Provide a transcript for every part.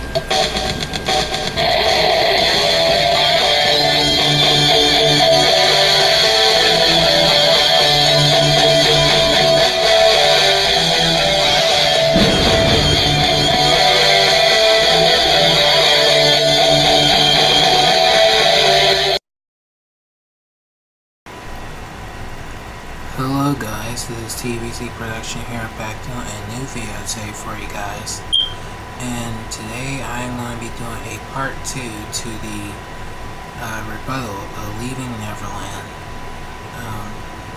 Hello guys, this is TVC Production here, back doing a new video today for you guys. And today I'm going to be doing a part 2 to the rebuttal of Leaving Neverland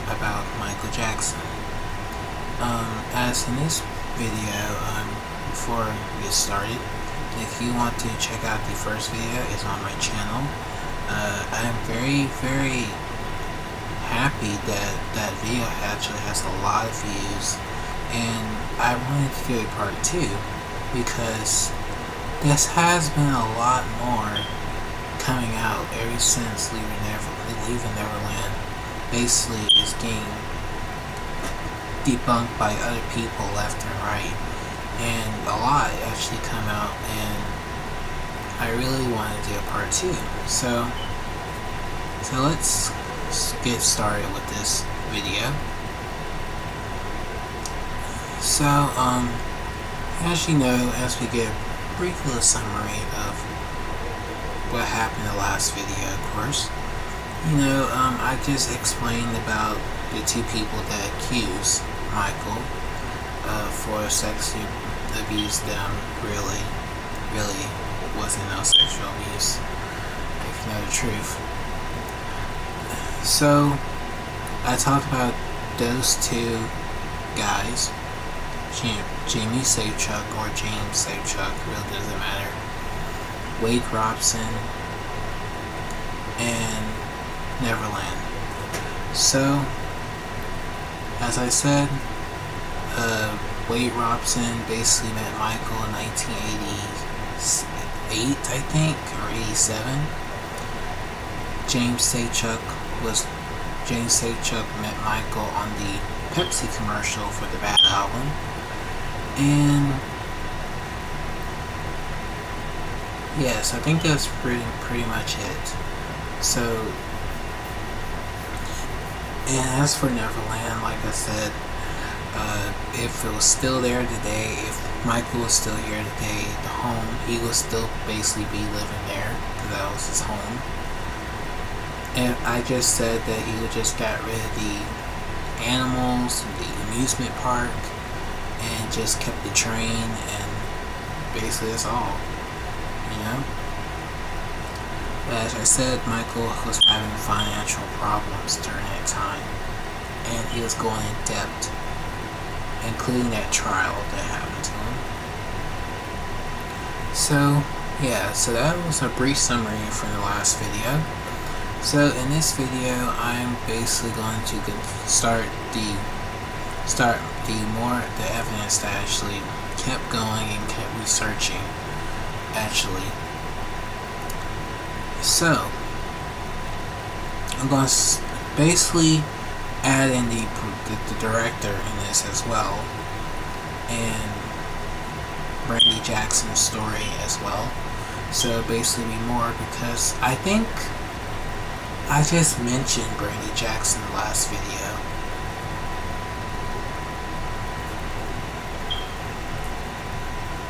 about Michael Jackson. As in this video, before we get started, if you want to check out the first video, it's on my channel. I'm very happy that that video actually has a lot of views, and I wanted to do a part 2 because this has been a lot more coming out ever since Leaving Neverland basically is getting debunked by other people left and right, and a lot actually come out, and I really want to do a part 2. So let's get started with this video. So as you know, as we get a brief little summary of what happened in the last video, of course, you know, I just explained about the two people that accused Michael for sexually abuse them. Really wasn't no sexual abuse, if you know the truth. So I talked about those two guys, Jamie Safechuck or James Safechuck, really doesn't matter, Wade Robson, and Neverland. So as I said, Wade Robson basically met Michael in 1988, I think, or 87. James Safechuck met Michael on the Pepsi commercial for the Bad album, and yes, I think that's pretty much it. So, and as for Neverland, like I said, if it was still there today, if Michael was still here today, the home, he would still basically be living there because that was his home. And I just said that he just got rid of the animals, the amusement park, and just kept the train, and basically that's all, you know. But as I said, Michael was having financial problems during that time, and he was going in debt, including that trial that happened to him. So yeah, so that was a brief summary from the last video. So in this video, I'm basically going to start the evidence that actually kept going and kept researching, actually. So I'm going to basically add in the director in this as well, and Brandy Jackson's story as well. So basically more, because I think I just mentioned Brandy Jackson in the last video.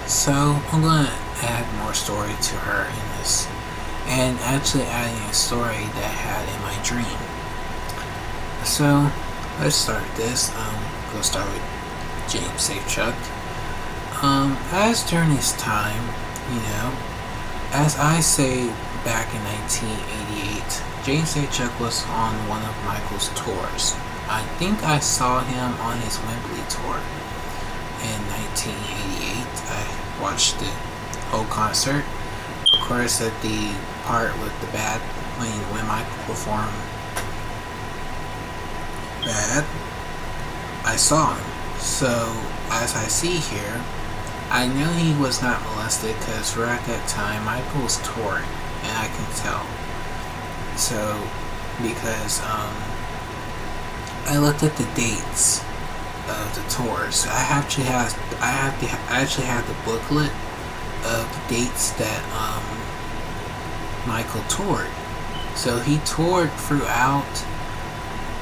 So I'm going to add more story to her in this, and actually adding a story that I had in my dream. So let's start this. We'll start with James Safechuck. As during this time, you know, as I say, back in 1988, James Safechuck was on one of Michael's tours. I think I saw him on his Wembley tour in 1988. I watched the whole concert. Of course, at the part with the Bad, when Michael performed Bad, I saw him. So as I see here, I know he was not molested because right at that time Michael was touring, and I can tell. So because I looked at the dates of the tours. I actually have the booklet of the dates that Michael toured. So he toured throughout,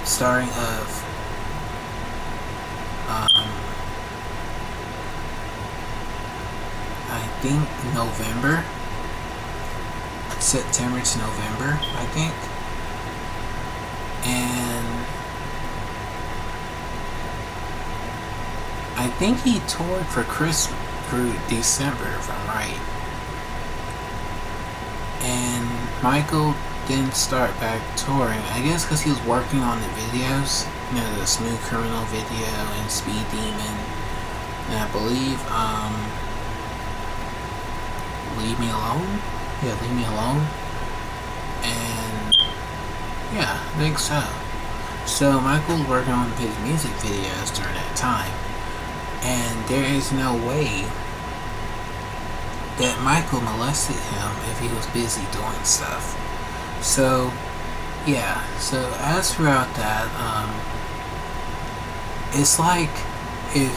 starting of I think November, September to November, I think, and I think he toured for Christmas through December, if I'm right. And Michael didn't start back touring, I guess because he was working on the videos, the Smooth Criminal video and Speed Demon, and I believe Leave Me Alone? Yeah, Leave Me Alone. And yeah, I think so. So Michael was working on his music videos during that time, and there is no way that Michael molested him if he was busy doing stuff. So yeah, so as throughout that, it's like if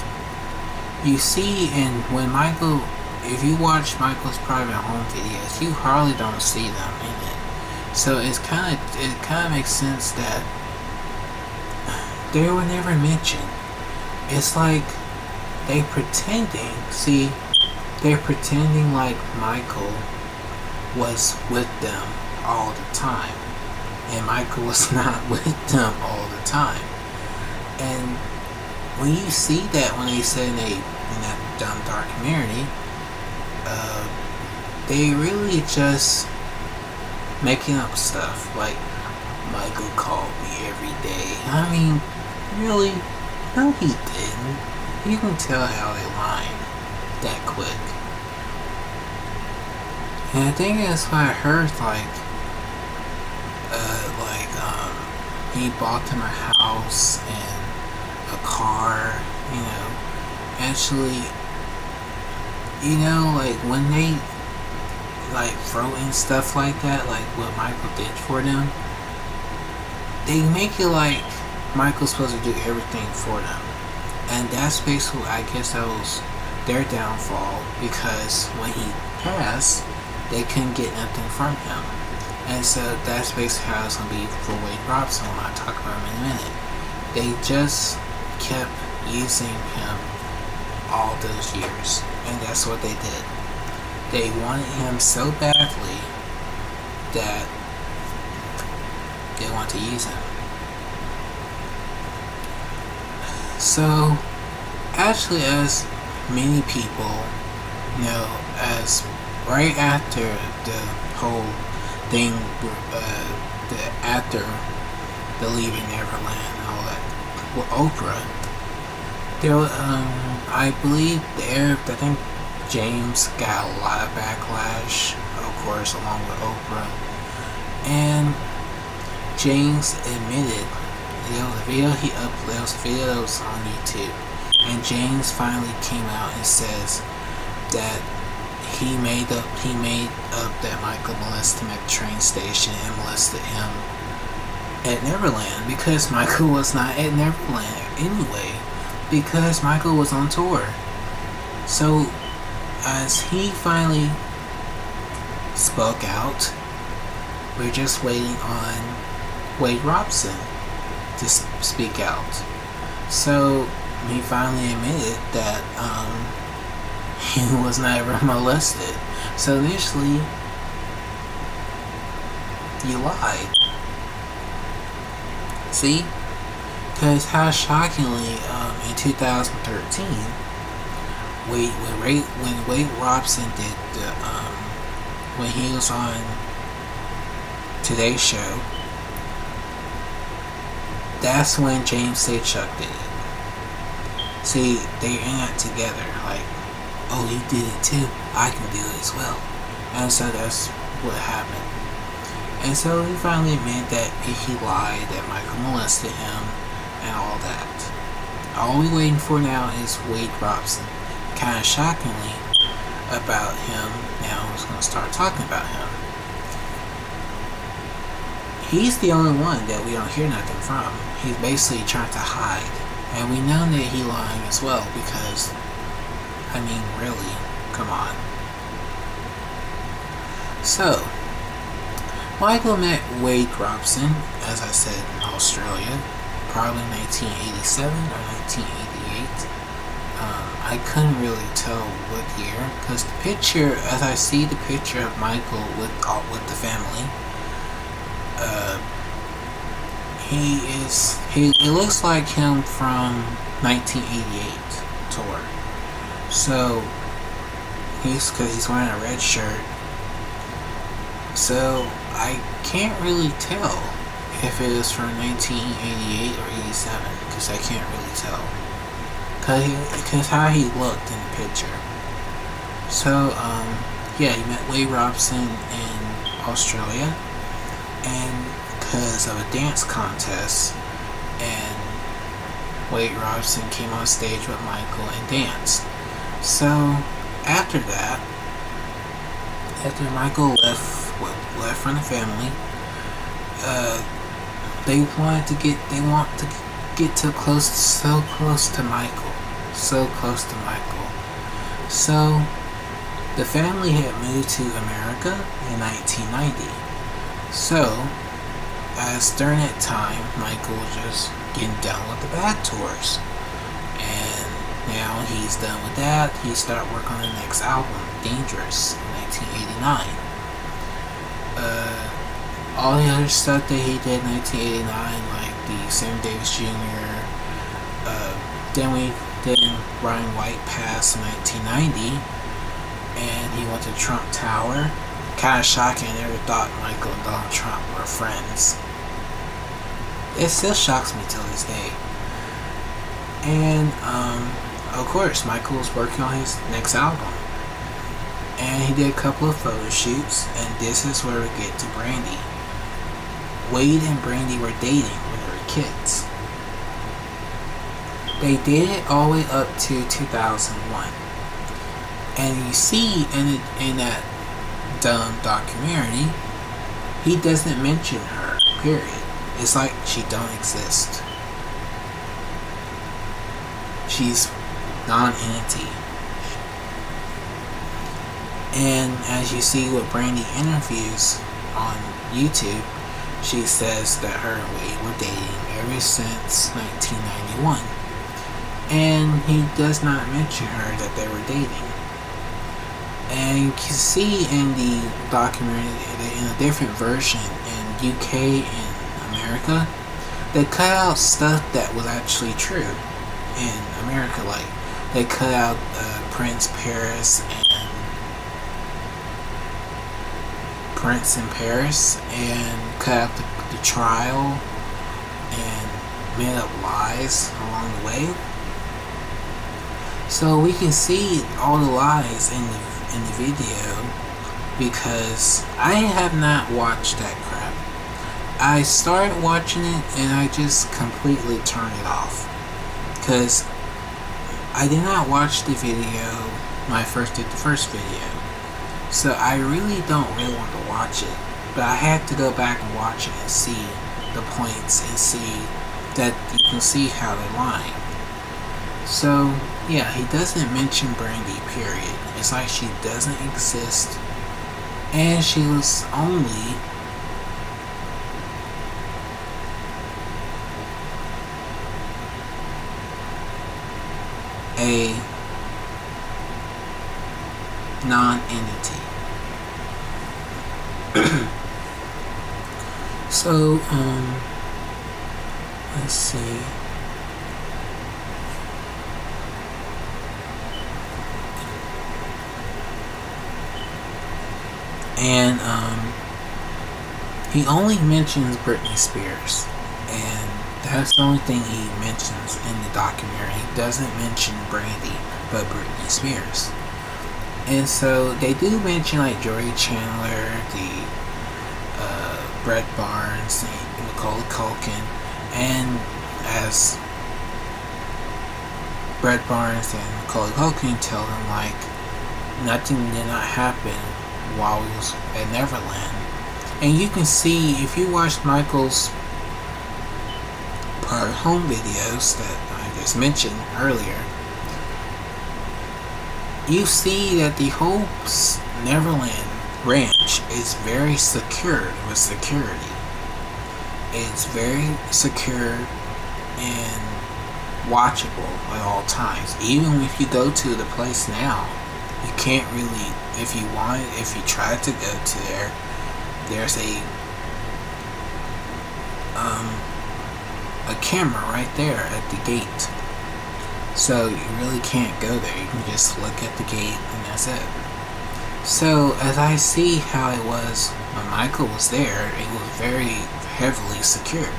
you see if you watch Michael's private home videos, you hardly don't see them in it. So it kind of makes sense that they were never mentioned. It's like they're pretending like Michael was with them all the time, and Michael was not with them all the time. And when you see that, when they said in that dumb documentary, they really just making up stuff like Michael called me every day. I mean, really? No, he didn't. You can tell how they lying that quick. And I think that's why I heard he bought them a house and a car, Actually, like when they throw in stuff like that, like what Michael did for them, they make it like Michael's supposed to do everything for them. And that's basically, I guess that was their downfall, because when he passed, they couldn't get nothing from him. And so that's basically how it's going to be for Wade Robson when I talk about him in a minute. They just kept using him all those years, and that's what they did. They wanted him so badly that they want to use him. So, actually, as many people know, as right after the whole thing, after the Leaving Neverland and all that, with Oprah, there, I believe I think James got a lot of backlash, of course, along with Oprah, and James admitted, there was a video that was on YouTube, and James finally came out and says that he made up that Michael molested him at the train station and molested him at Neverland, because Michael was not at Neverland anyway, because Michael was on tour. So as he finally spoke out, we're just waiting on Wade Robson to speak out. So he finally admitted that he was never molested. So initially, you lied. See? Because how shockingly, in 2013, when Wade Robson did when he was on Today's Show, that's when James Sachuk did it. See, they're in that together. Like, oh, you did it too, I can do it as well. And so that's what happened. And so he finally admitted that he lied, that Michael molested him, and all that. All we're waiting for now is Wade Robson. Kind of shockingly about him, now we're going to start talking about him. He's the only one that we don't hear nothing from. He's basically trying to hide. And we know that he's lying as well, because, I mean, really, come on. So, Michael met Wade Robson, as I said, in Australia, probably 1987 or 1988. I couldn't really tell what year, because the picture, as I see the picture of Michael with the family, it looks like him from 1988 tour. So because he's wearing a red shirt. So I can't really tell if it is from 1988 or 87, because I can't really tell. Because how he looked in the picture. So, yeah, he met Wade Robson in Australia, and because of a dance contest, and Wade Robson came on stage with Michael and danced. So, after that, after Michael left from the family, they want to get so close to Michael. So the family had moved to America in 1990. So as during that time, Michael was just getting done with the bad tours, and now he's done with that. He started working on the next album, Dangerous, in 1989. All the other stuff that he did in 1989, like the Sam Davis Jr., then Ryan White passed in 1990, and he went to Trump Tower. Kind of shocking. I never thought Michael and Donald Trump were friends. It still shocks me till this day. And of course, Michael was working on his next album, and he did a couple of photo shoots. And this is where we get to Brandy. Wade and Brandy were dating when they were kids. They did it all the way up to 2001. And you see in that dumb documentary, he doesn't mention her, period. It's like she don't exist. She's non-entity. And as you see with Brandy interviews on YouTube, she says that her and Wade were dating ever since 1991. And he does not mention her that they were dating. And you can see in the documentary, in a different version in UK and America, they cut out stuff that was actually true in America. Like, they cut out Prince in Paris, and cut out the trial, and made up lies along the way. So we can see all the lies in the video, because I have not watched that crap. I started watching it and I just completely turned it off, because I did not watch the video when I first did the first video. So I really don't want to watch it, but I had to go back and watch it and see the points and see that you can see how they're lying. So yeah, he doesn't mention Brandy, period. It's like she doesn't exist, and she was only a non-entity. So, let's see. And, he only mentions Britney Spears. And that's the only thing he mentions in the documentary. He doesn't mention Brandy, but Britney Spears. And so they do mention like Jory Chandler, the Brett Barnes, and Macaulay Culkin, and as Brett Barnes and Macaulay Culkin tell them, like, nothing did not happen while he was at Neverland. And you can see, if you watch Michael's prior home videos that I just mentioned earlier, you see that the whole Neverland ranch is very secured with security. It's very secure and watchable at all times. Even if you go to the place now, you can't really, if you try to go to there, there's a camera right there at the gate. So you really can't go there. You can just look at the gate and that's it. So as I see how it was when Michael was there, it was very heavily secured.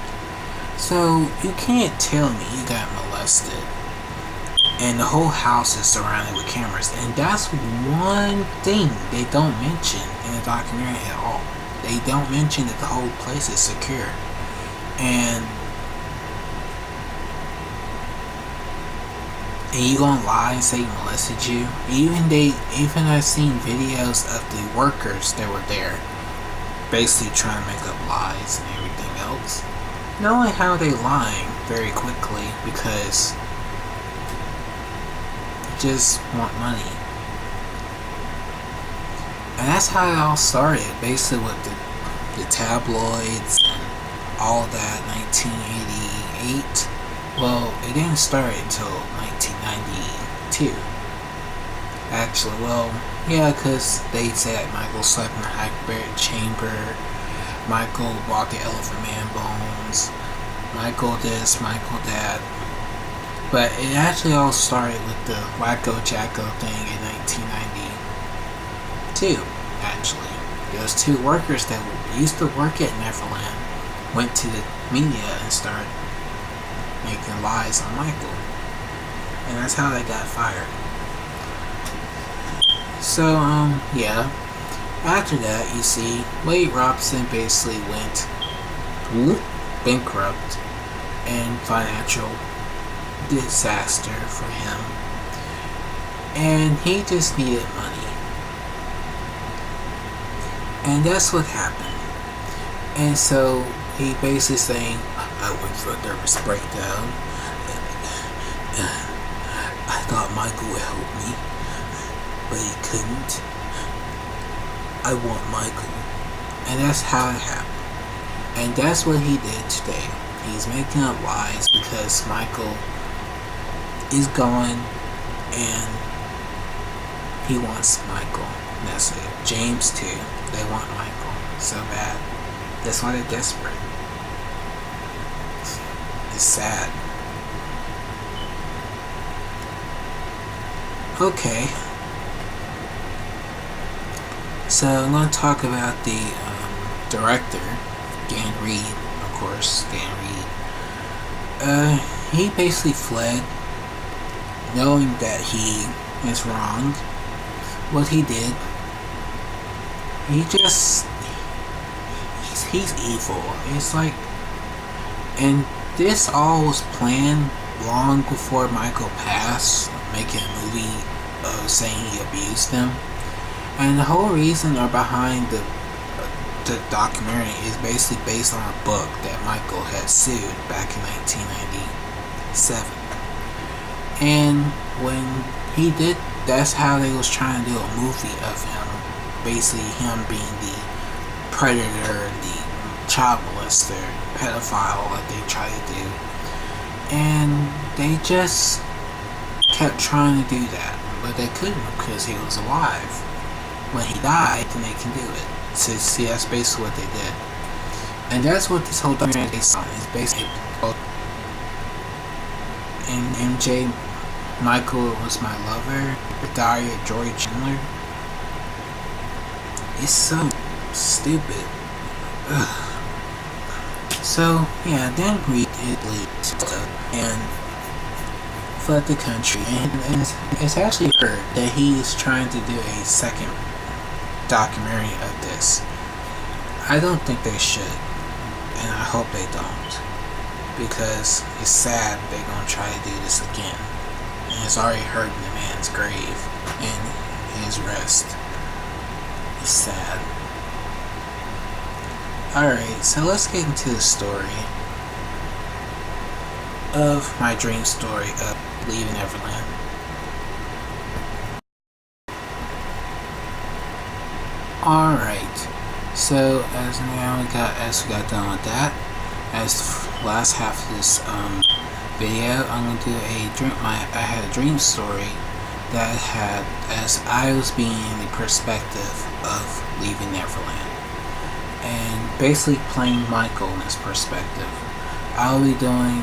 So you can't tell me you got molested. And the whole house is surrounded with cameras. And that's one thing they don't mention in the documentary at all. They don't mention that the whole place is secure. And you gonna lie and say he molested you? Even I've seen videos of the workers that were there basically trying to make up lies and everything else. Knowing how they lying very quickly because they just want money. And that's how it all started, basically with the tabloids and all that. 1988. Well, it didn't start until 1992. Actually, well, yeah, because they said Michael slept in the hyperbaric chamber, Michael bought the Elephant Man bones, Michael this, Michael that. But it actually all started with the Wacko Jacko thing in 1992, actually. Those two workers that used to work at Neverland went to the media and started making lies on Michael. And that's how they got fired. So, yeah. After that, you see, Wade Robson basically went bankrupt and financial disaster for him. And he just needed money. And that's what happened. And so, he basically saying, I went for a nervous breakdown. I thought Michael would help me, but he couldn't. I want Michael. And that's how it happened. And that's what he did today. He's making up lies because Michael is gone and he wants Michael. And that's it. James too. They want Michael so bad. That's why they're desperate. It's sad. Okay. So I'm going to talk about the director, Dan Reed, of course, Dan Reed. He basically fled, knowing that he is wrong. What he did, he's evil. It's like, and this all was planned long before Michael passed, making a movie saying he abused him. And the whole reason or behind the documentary is basically based on a book that Michael had sued back in 1997. And when he did, that's how they was trying to do a movie of him. Basically him being the predator, the child molester, pedophile that they try to do. And they just kept trying to do that, but they couldn't because he was alive. When he died, then they can do it. So see, that's basically what they did. And that's what this whole documentary is based on. It's basically and MJ, Michael was my lover, Diary of Joy Chandler. It's so stupid. Ugh. So yeah, then Reed and fled the country, and it's actually heard that he is trying to do a second documentary of this. I don't think they should, and I hope they don't, because it's sad they're gonna try to do this again, and it's already hurting the man's grave and his rest. It's sad. Alright, so let's get into the story of my dream story of leaving Neverland. Alright, so as we got done with that, as the last half of this video, I'm gonna do I had a dream story that had as I was being in the perspective of leaving Neverland, and basically playing Michael in his perspective. I'll be doing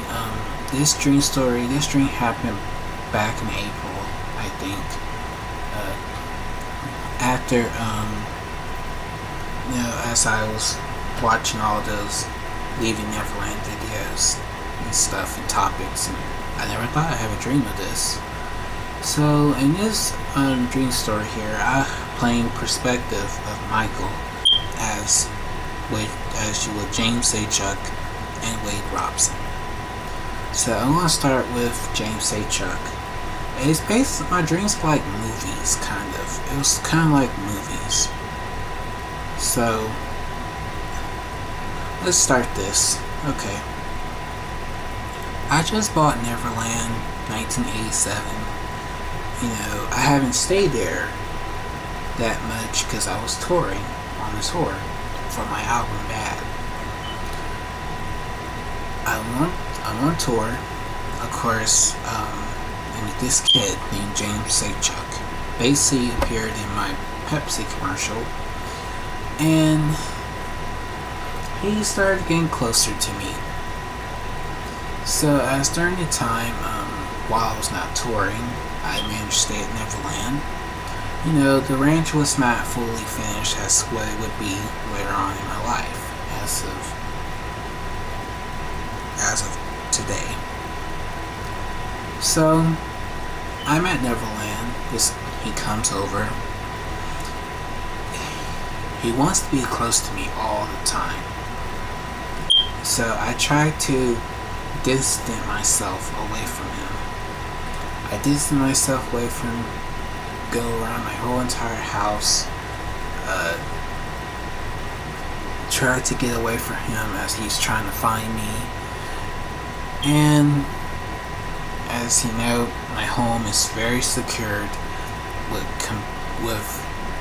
this dream story. This dream happened back in April, I think. After as I was watching all those Leaving Neverland videos and stuff and topics, and I never thought I'd have a dream of this. So in this dream story here, I'm playing perspective of Michael as you would James A. Chuck and Wade Robson. So I'm gonna start with James A. Chuck. It's based my dreams like movies, kind of. It was kind of like movies. So let's start this. Okay. I just bought Neverland 1987. I haven't stayed there that much because I was touring on the tour for my album Bad. I'm on tour, of course, and this kid named James A. Chuck basically appeared in my Pepsi commercial, and he started getting closer to me. So as during the time, while I was not touring, I managed to stay at Neverland. The ranch was not fully finished as what it would be later on in my life, as of today. So I'm at Neverland. He comes over. He wants to be close to me all the time. So I try to distance myself away from him. I distance myself away from him, go around my whole entire house, try to get away from him as he's trying to find me. And as you know, my home is very secured with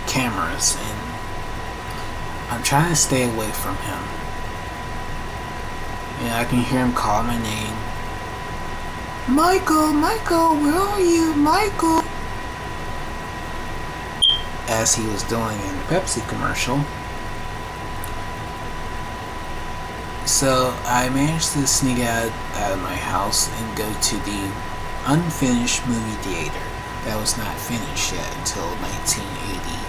cameras, and I'm trying to stay away from him. And I can hear him call my name. Michael, where are you, Michael? As he was doing in the Pepsi commercial. So I managed to sneak out of my house and go to the unfinished movie theater that was not finished yet until 1989.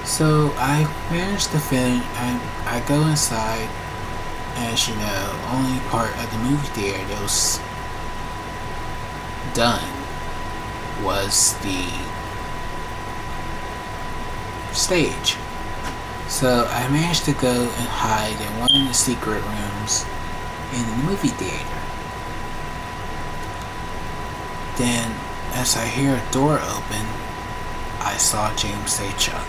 So I managed to finish. I go inside. As you know, only part of the movie theater that was done was the stage. So I managed to go and hide in one of the secret rooms in the movie theater. Then, as I hear a door open, I saw James A. Chuck.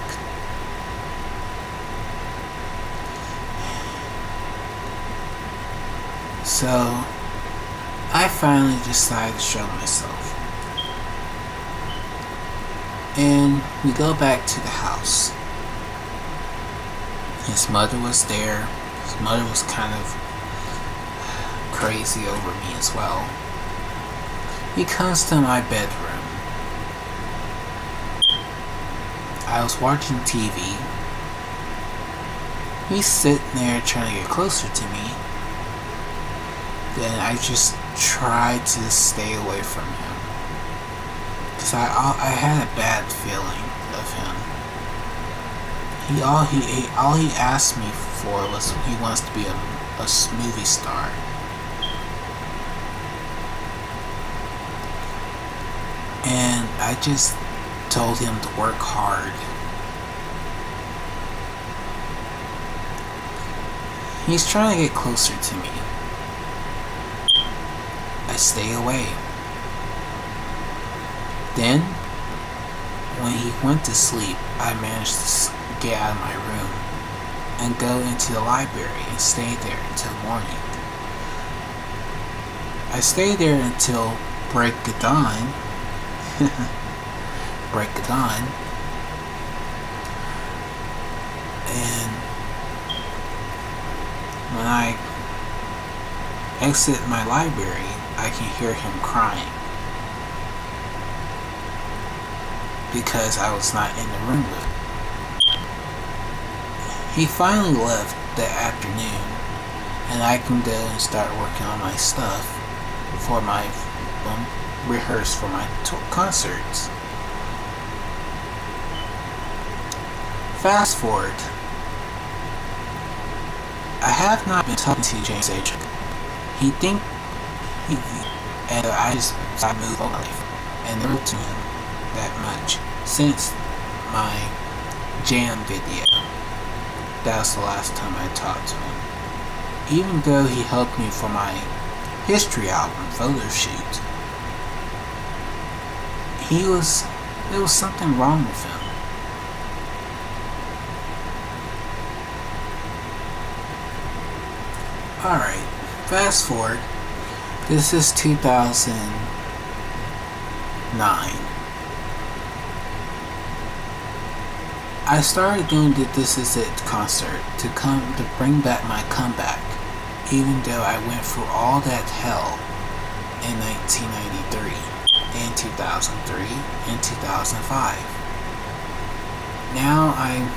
So, I finally decided to show myself. And we go back to the house. His mother was there. His mother was kind of crazy over me as well. He comes to my bedroom. I was watching TV. He's sitting there trying to get closer to me. Then I just tried to stay away from him, because I had a bad feeling of him. All he asked me for was he wants to be a movie star. And I just told him to work hard. He's trying to get closer to me. I stay away. Then, when he went to sleep, I managed to get out of my room and go into the library and stay there until morning. I stayed there until break of dawn. break of dawn. And when I exit my library, I can hear him crying because I was not in the room with him. He finally left that afternoon, and I can go and start working on my stuff before my rehearse for my concerts. Fast forward. I have not been talking to James H. And I just moved on and never to him that much since my jam video. That was the last time I talked to him. Even though he helped me for my history album photo shoot, there was something wrong with him. Alright, fast forward. This is 2009. I started doing the This Is It concert to bring back my comeback, even though I went through all that hell in 1993, in 2003, and 2005. Now I'm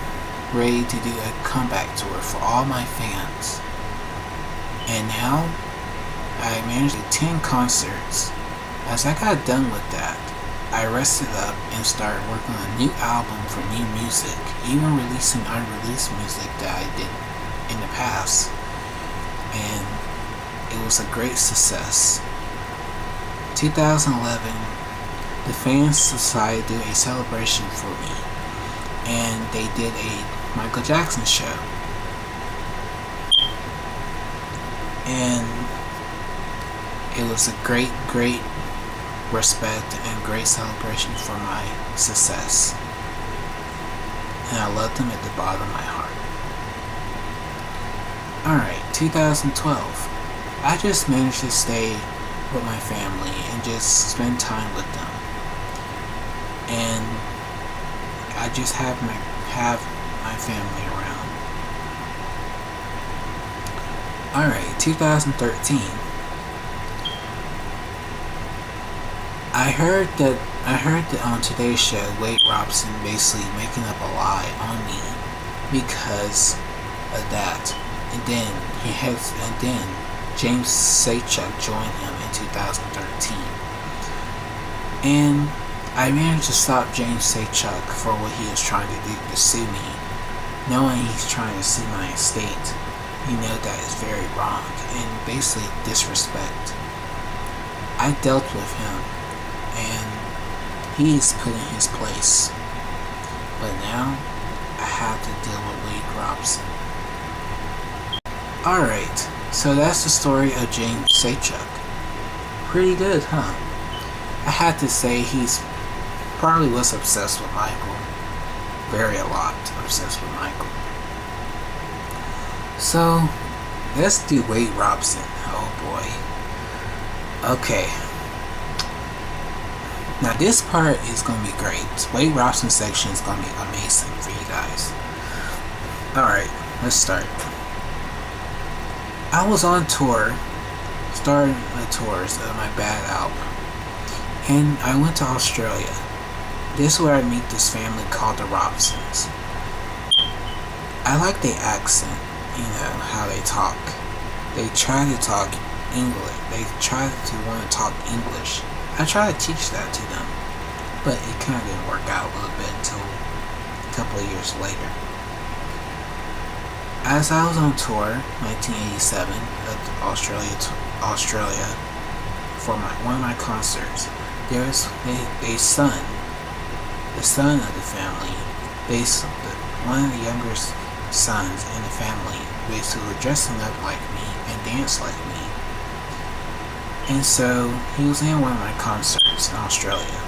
ready to do a comeback tour for all my fans. And now I managed to attend concerts. As I got done with that, I rested up and started working on a new album for new music, even releasing unreleased music that I did in the past. And it was a great success. 2011, the fans decided to do a celebration for me, and they did a Michael Jackson show. And it was a great respect and great celebration for my success. And I loved them at the bottom of my heart. Alright, 2012. I just managed to stay with my family and just spend time with them. And I just have my family around. Alright, 2013. I heard that on today's show, Wade Robson basically making up a lie on me because of that. And then James Sachuk joined him in 2013. And I managed to stop James Sachuk for what he was trying to do to sue me. Knowing he's trying to sue my estate, you know that is very wrong and basically disrespect. I dealt with him and he's put in his place. But now I have to deal with Wade Robson. Alright, so that's the story of James Sachuk. Pretty good, huh? I had to say he's probably was obsessed with Michael. A lot obsessed with Michael. So, let's do Wade Robson. Oh boy. Okay. Now this part is going to be great. Wade Robson section is going to be amazing for you guys. Alright, let's start. I was on tour, starting the tours of my Bad album. And I went to Australia. This is where I meet this family called the Robsons. I like their accent, you know, how they talk. They try to talk English. They try to want to talk English. I try to teach that to them, but it kind of didn't work out a little bit until a couple of years later. As I was on tour, 1987, of Australia, for one of my concerts, there was a son. The son of the family, one of the younger sons in the family, basically were dressing up like me and danced like me. And so he was in one of my concerts in Australia.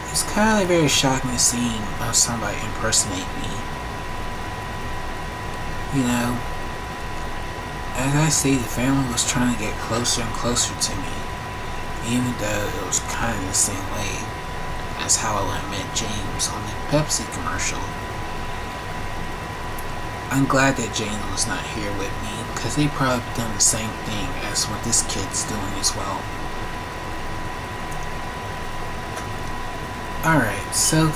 It's kind of very shocking to see somebody impersonate me. You know, as I see, the family was trying to get closer and closer to me. even though it was kind of the same way as how I met James on the Pepsi commercial. I'm glad that Jane was not here with me, because they probably done the same thing as what this kid's doing as well. Alright, so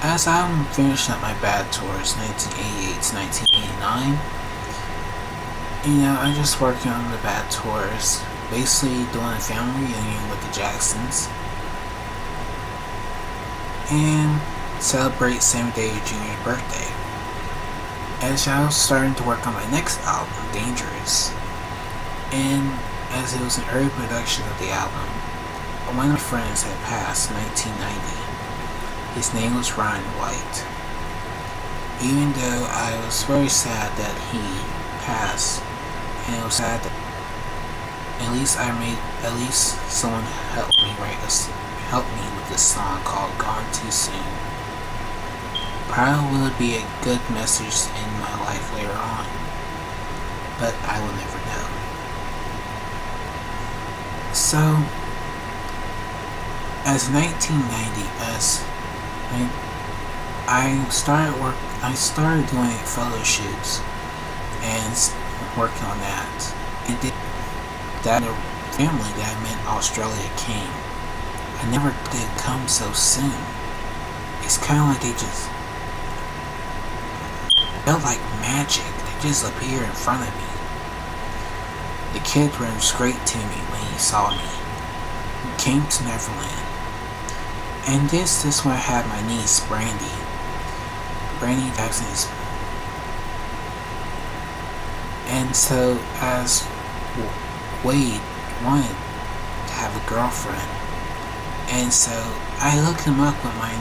as I'm finishing up my bad tours 1988 to 1989, I just working on the bad tours, basically doing a family reunion with the Jacksons, and celebrate 7th day of Junior's birthday. As I was starting to work on my next album, Dangerous, and as it was an early production of the album, one of my friends had passed in 1990. His name was Ryan White. Even though I was very sad that he passed, and it was sad that at least someone helped me with this song called Gone Too Soon. Probably would be a good message in my life later on, but I will never know. So, as 1990, I started doing photo shoots and working on that. And that family that I met in Australia came. I never did come so soon. It's kind of like they just felt like magic. They just appeared in front of me. The kid ran straight to me when he saw me. He came to Neverland. And this is when I had my niece, Brandy. Brandy Jackson is... And so, as Wade wanted to have a girlfriend, and so I looked him up with my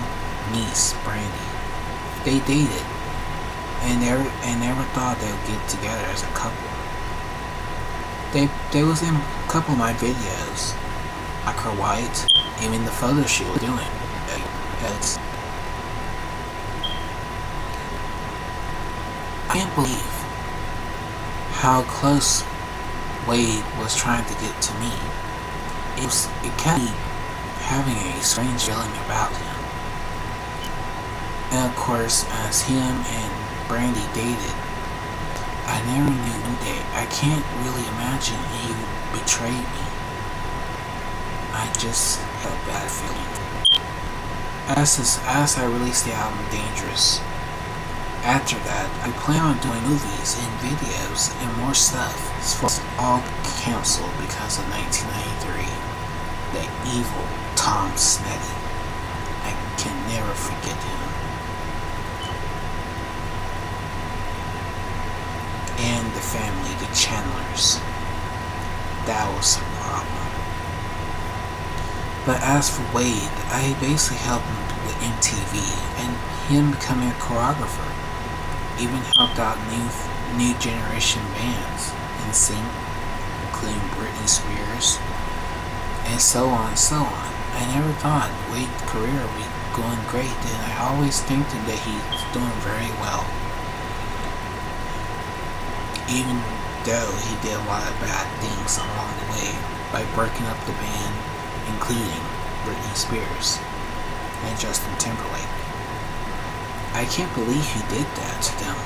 niece, Brandy. They dated, and never thought they would get together as a couple. They was in a couple of my videos, like her White, even the photo shoot was doing. I can't believe how close Wade was trying to get to me. It kept me having a strange feeling about him. And of course, as him and Brandy dated, I never knew one day. I can't really imagine he would betray me. I just had a bad feeling. As I released the album Dangerous, after that, I plan on doing movies and videos and more stuff. It's all canceled because of 1993. The evil Tom Snetty. I can never forget him. And the family, the Chandlers. That was a problem. But as for Wade, I basically helped him with MTV and him becoming a choreographer. Even helped out new generation bands and sing, including Britney Spears, and so on and so on. I never thought Wade's career would be going great, and I always think that he's doing very well. Even though he did a lot of bad things along the way by breaking up the band, including Britney Spears and Justin Timberlake. I can't believe he did that to them.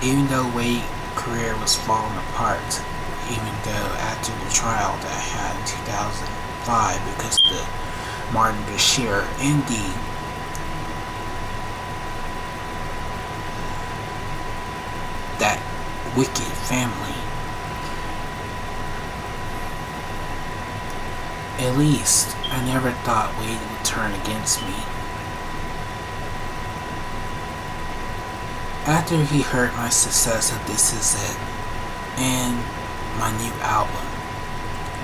Even though Wade's career was falling apart, even though after the trial that I had in 2005 because of the Martin Bashir and that wicked family, at least I never thought Wade would turn against me. After he heard my success of This Is It and my new album,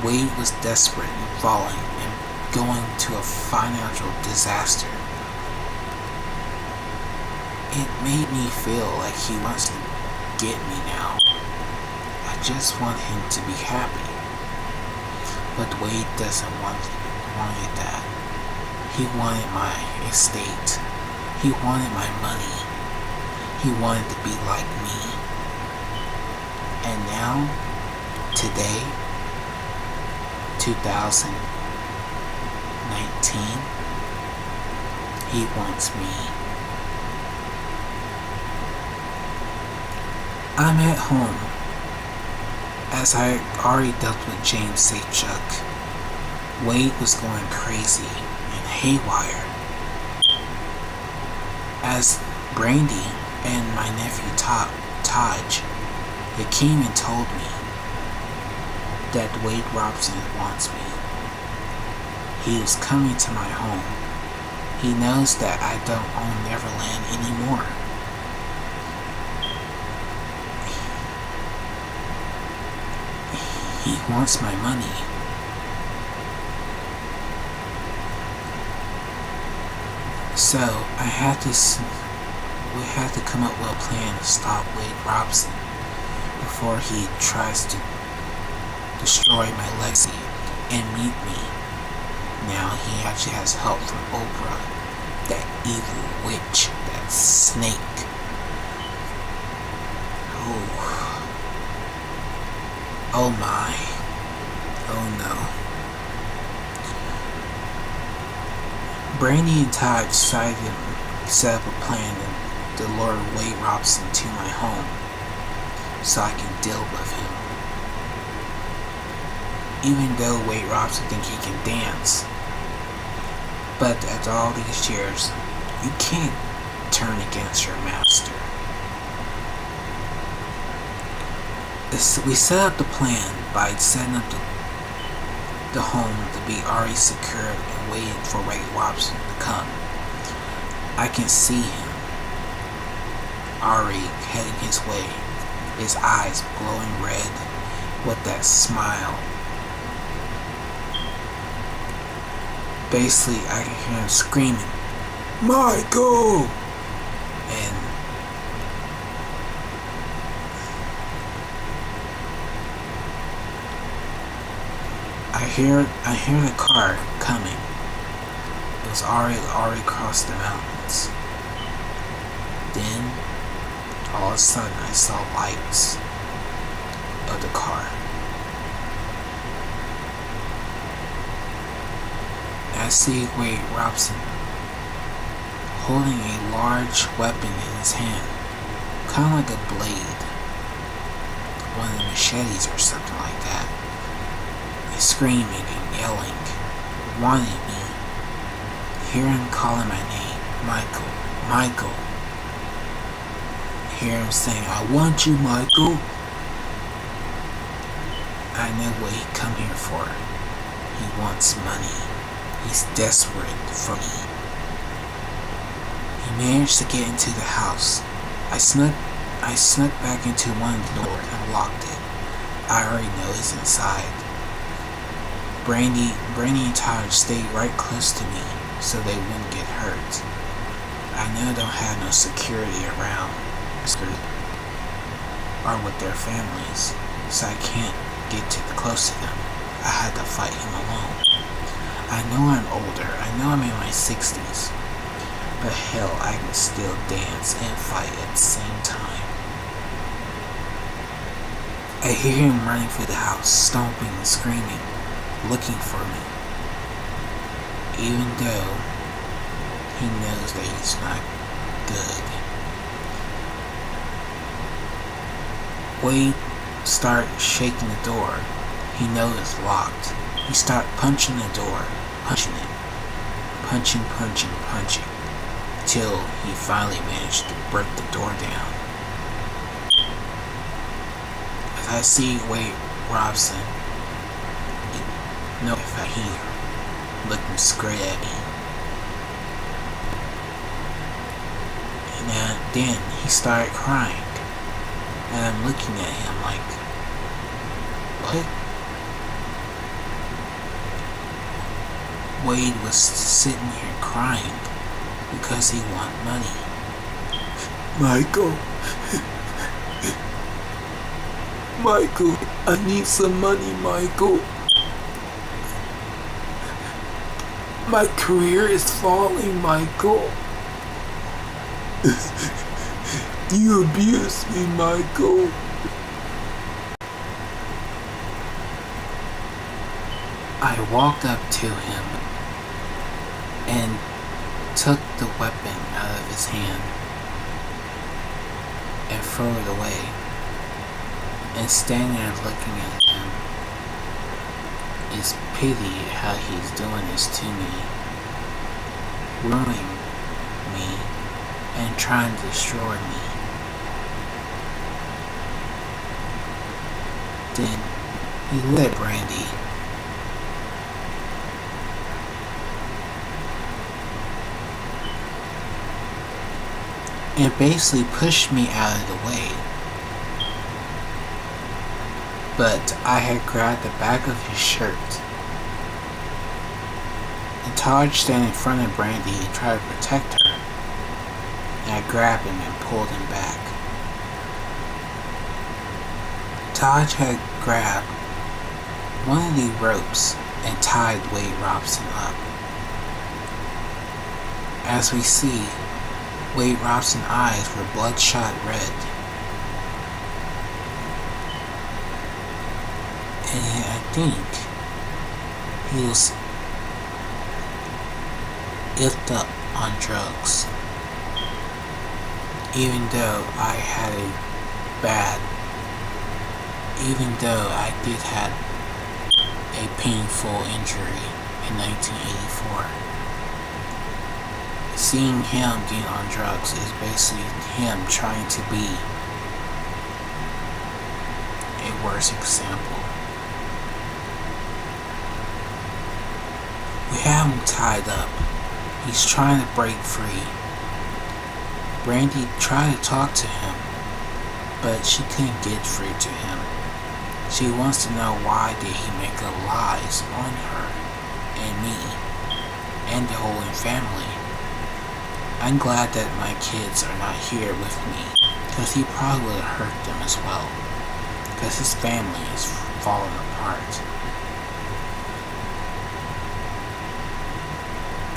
Wade was desperate and falling and going to a financial disaster. It made me feel like he wants to get me now. I just want him to be happy. But Wade doesn't wanted that. He wanted my estate. He wanted my money. He wanted to be like me. And now, today, 2019. He wants me. I'm at home. As I already dealt with James Safechuck, Wade was going crazy and haywire. As Brandy and my nephew Taj, they came and told me that Wade Robson wants me. He is coming to my home. He knows that I don't own Neverland anymore. He wants my money. So we had to come up with a plan to stop Wade Robson before he tries to destroy my legacy and meet me. Now he actually has help from Oprah, that evil witch, that snake. Oh my. Oh no. Brandy and Todd decided to set up a plan to lure Wade Robson to my home so I can deal with him. Even though Wade Robson thinks he can dance. But after all these years, you can't turn against your master. We set up the plan by setting up the home to be already secured and waiting for Wade Robson to come. I can see him already heading his way, his eyes glowing red with that smile. Basically, I can hear him screaming, "Michael!" And I hear the car coming. It was already across the mountains. Then, all of a sudden, I saw lights of the car. I see Wade Robson holding a large weapon in his hand, kind of like a blade, one of the machetes or something like that. He's screaming and yelling, wanting me. Hear him calling my name, Michael, Michael. Hear him saying, "I want you, Michael." I know what he come here for. He wants money. He's desperate for me. He managed to get into the house. I snuck back into one of the doors and locked it. I already know he's inside. Brandy and Todd stayed right close to me so they wouldn't get hurt. I know they don't have no security around or with their families, so I can't get too close to them. I had to fight him alone. I know I'm older, I know I'm in my 60s, but hell, I can still dance and fight at the same time. I hear him running through the house, stomping and screaming, looking for me, even though he knows that he's not good. Wade started shaking the door. He knows it's locked. He started punching the door, punching it, punching, till he finally managed to break the door down. As I see Wade Robson, no, if I hear looking straight at me. And then he started crying. And I'm looking at him like, what? Wade was sitting here crying because he wanted money. Michael. Michael, I need some money, Michael. My career is falling, Michael. You abuse me, Michael. I walked up to him and took the weapon out of his hand and threw it away, and standing there looking at him, it's pity how he's doing this to me, ruining me and trying to destroy me. Then he lit Brandy. And basically pushed me out of the way. But I had grabbed the back of his shirt. And Todd standing in front of Brandy and tried to protect her. And I grabbed him and pulled him back. Todd had grabbed one of the ropes and tied Wade Robson up. As we see, Wade Robson's eyes were bloodshot red. And I think he was iffed up on drugs. Even though I did have a painful injury in 1984. Seeing him get on drugs is basically him trying to be a worse example. We have him tied up. He's trying to break free. Brandy tried to talk to him, but she couldn't get free to him. She wants to know why did he make up lies on her and me and the whole family. I'm glad that my kids are not here with me, because he probably would have hurt them as well, because his family is falling apart.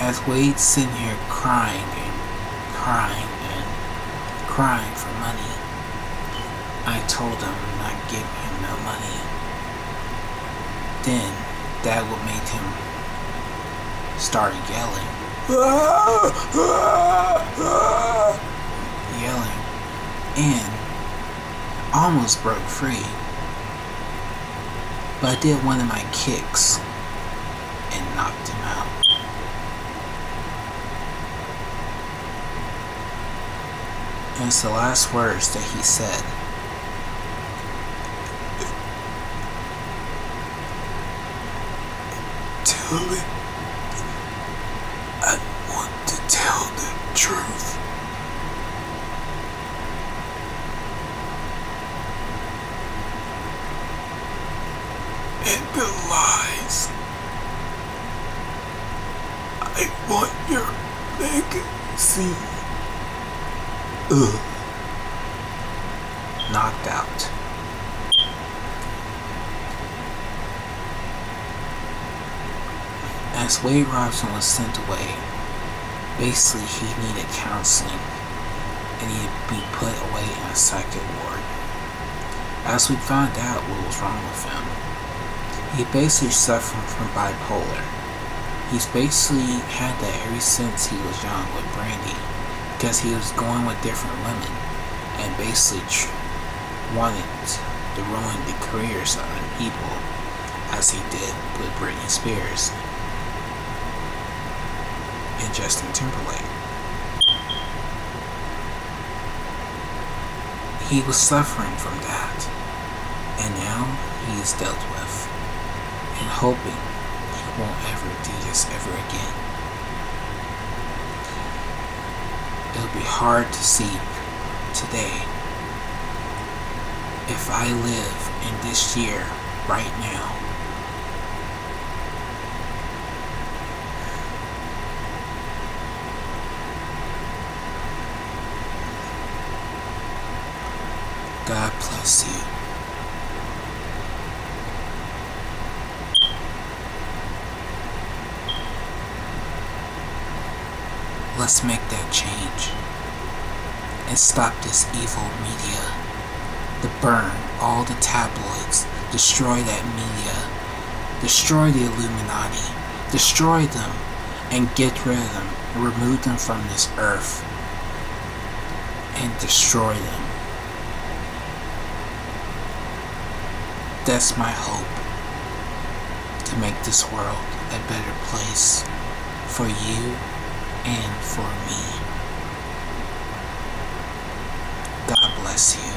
As Wade's sitting here crying for money, I told him not give him no money. Then that would make him start yelling. Yelling, and almost broke free, but I did one of my kicks and knocked him out. And it's the last words that he said. Tell it. I want to tell the truth. And the lies. I want your legacy. Knocked out. As Wade Robson was sent away, basically he needed counseling and he needed to be put away in a psychic ward. As we found out what was wrong with him, he basically suffered from bipolar. He's basically had that ever since he was young with Brandy, because he was going with different women and basically wanted to ruin the careers of other people, as he did with Britney Spears and Justin Timberlake. He was suffering from that, and now he is dealt with, and hoping he won't ever do this ever again. It'll be hard to see today if I live in this year right now. God bless you. Let's make that change and stop this evil media. To burn all the tabloids, destroy that media, Destroy the Illuminati. Destroy them and get rid of them. Remove them from this earth and destroy them. That's my hope. To make this world a better place for you and for me. God bless you.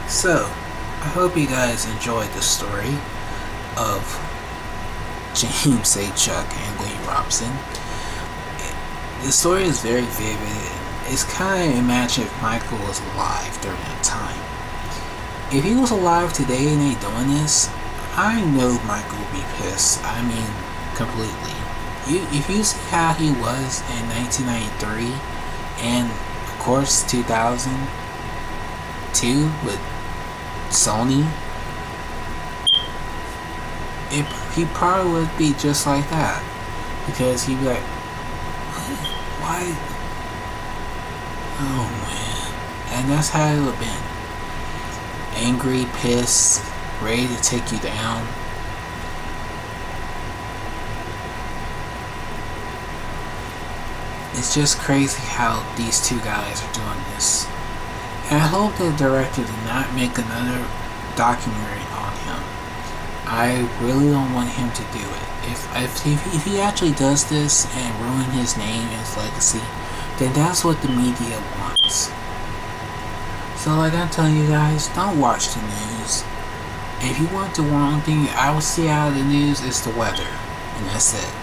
So, I hope you guys enjoyed the story of James A. Chuck and Lee Robson. The story is very vivid. It's kind of imagine if Michael was alive during that time. If he was alive today and they doing this, I know Michael would be pissed. I mean, completely. If you see how he was in 1993 and of course 2002 with Sony, he probably would be just like that, because he'd be like, why? Oh man. And that's how it would have been. Angry, pissed, ready to take you down. It's just crazy how these two guys are doing this. And I hope the director did not make another documentary on him. I really don't want him to do it. If he actually does this and ruin his name and his legacy, then that's what the media wants. So like I'm telling you guys, don't watch the news. If you want the one thing I will see out of the news is the weather, and that's it.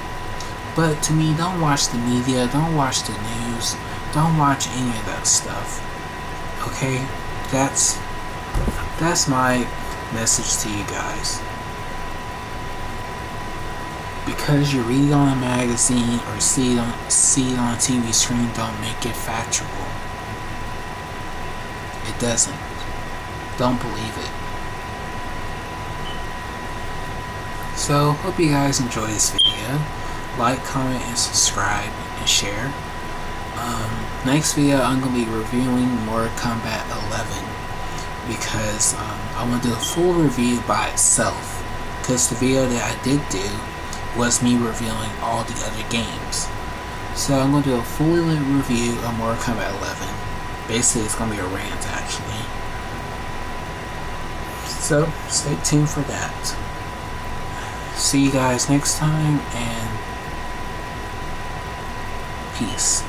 But to me, don't watch the media, don't watch the news, don't watch any of that stuff. Okay? That's my message to you guys. Because you read it on a magazine or see it on a TV screen, don't make it factual. It doesn't. Don't believe it. So, hope you guys enjoy this video. Like, comment, and subscribe, and share. Next video, I'm going to be reviewing Mortal Kombat 11. Because I want to do a full review by itself. Because the video that I did do was me reviewing all the other games. So I'm going to do a full review of Mortal Kombat 11. Basically, it's going to be a rant, actually. So, stay tuned for that. See you guys next time, and peace.